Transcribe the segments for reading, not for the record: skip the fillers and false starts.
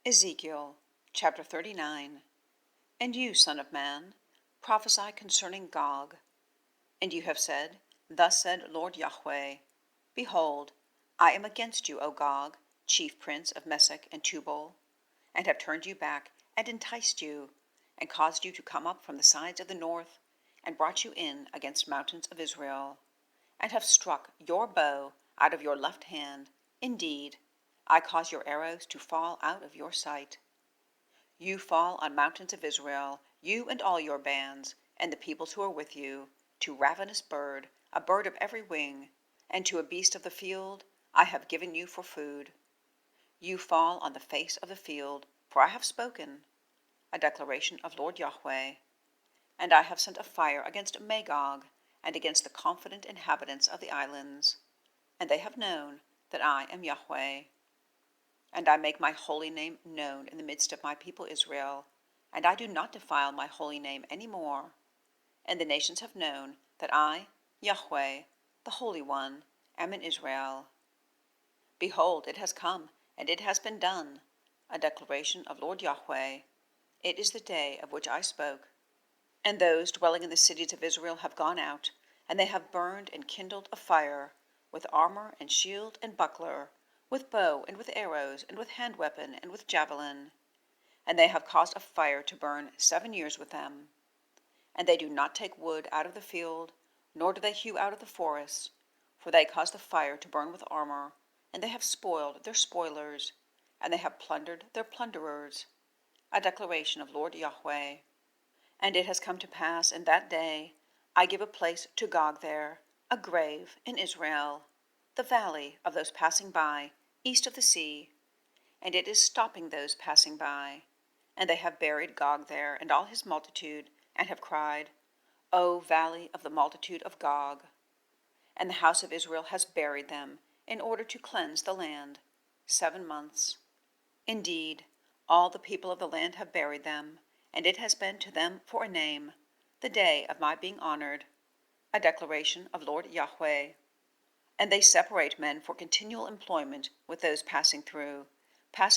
Ezekiel chapter 39. And you, son of man, prophesy concerning Gog. And you have said, Thus said Lord YHWH, Behold, I am against you, O Gog, chief prince of Meshech and Tubal, and have turned you back, and enticed you, and caused you to come up from the sides of the north, and brought you in against mountains of Israel, and have struck your bow out of your left hand. Indeed, I cause your arrows to fall out of your sight. You fall on mountains of Israel, you and all your bands, and the peoples who are with you, to ravenous bird, a bird of every wing, and to a beast of the field I have given you for food. You fall on the face of the field, for I have spoken, a declaration of Lord YHWH. And I have sent a fire against Magog, and against the confident inhabitants of the islands, and they have known that I am YHWH. And I make my holy name known in the midst of my people Israel, and I do not defile my holy name any more. And the nations have known that I, YHWH, the Holy One, am in Israel. Behold, it has come, and it has been done, a declaration of Lord YHWH. It is the day of which I spoke. And those dwelling in the cities of Israel have gone out, and they have burned and kindled a fire, with armor and shield and buckler, with bow and with arrows, and with hand weapon and with javelin. And they have caused a fire to burn 7 years with them. And they do not take wood out of the field, nor do they hew out of the forest, for they cause the fire to burn with armor, and they have spoiled their spoilers, and they have plundered their plunderers. A declaration of Lord YHWH. And it has come to pass in that day, I give a place to Gog there, a grave in Israel, the valley of those passing by, east of the sea, and it is stopping those passing by. And they have buried Gog there, and all his multitude, and have cried, O valley of the multitude of Gog. And the house of Israel has buried them, in order to cleanse the land, 7 months. Indeed, all the people of the land have buried them, and it has been to them for a name, the day of my being honored, a declaration of Lord YHWH. And they separate men for continual employment with those passing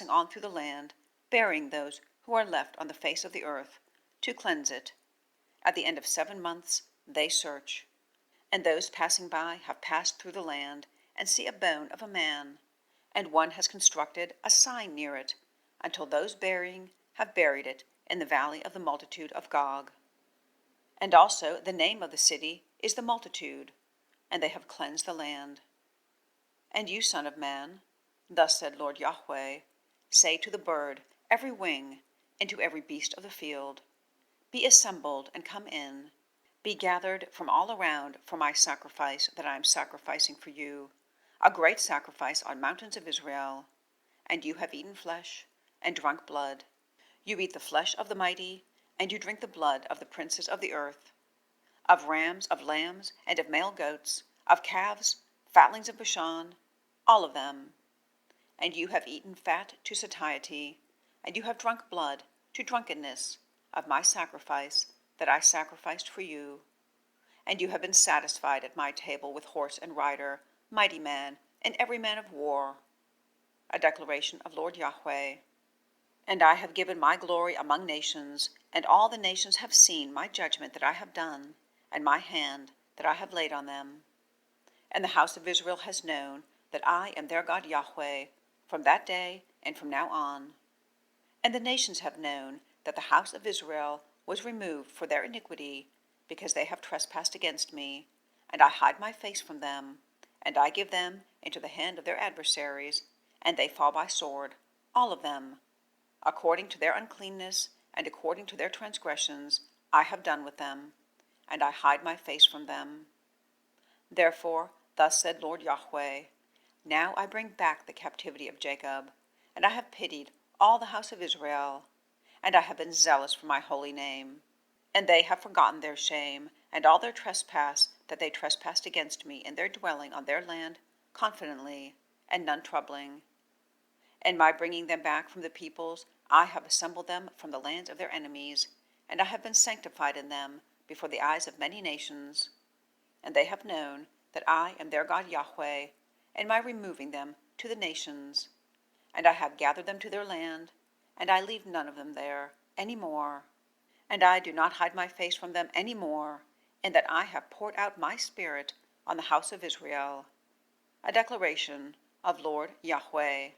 on through the land, burying those who are left on the face of the earth, to cleanse it. At the end of 7 months they search. And those passing by have passed through the land, and see a bone of a man, and one has constructed a sign near it, until those burying have buried it in the valley of the multitude of Gog. And also the name of the city is the multitude, and they have cleansed the land. And you, son of man, thus said Lord YHWH, say to the bird, every wing, and to every beast of the field, Be assembled and come in, be gathered from all around for my sacrifice that I am sacrificing for you, a great sacrifice on mountains of Israel. And you have eaten flesh, and drunk blood. You eat the flesh of the mighty, and you drink the blood of the princes of the earth, of rams, of lambs, and of male goats, of calves, fatlings of Bashan, all of them. And you have eaten fat to satiety, and you have drunk blood to drunkenness of my sacrifice that I sacrificed for you. And you have been satisfied at my table with horse and rider, mighty man, and every man of war. A declaration of Lord YHWH. And I have given my glory among nations, and all the nations have seen my judgment that I have done, and my hand that I have laid on them. And the house of Israel has known that I am their God YHWH, from that day and from now on. And the nations have known that the house of Israel was removed for their iniquity, because they have trespassed against me, and I hide my face from them, and I give them into the hand of their adversaries, and they fall by sword, all of them. According to their uncleanness, and according to their transgressions, I have done with them, and I hide my face from them. Therefore, thus said Lord YHWH, Now I bring back the captivity of Jacob, and I have pitied all the house of Israel, and I have been zealous for my holy name. And they have forgotten their shame, and all their trespass that they trespassed against me in their dwelling on their land, confidently, and none troubling. And my bringing them back from the peoples, I have assembled them from the lands of their enemies, and I have been sanctified in them before the eyes of many nations. And they have known that I am their God YHWH, in my removing them to the nations. And I have gathered them to their land, and I leave none of them there any more. And I do not hide my face from them any more, in that I have poured out my Spirit on the house of Israel. A declaration of Lord YHWH.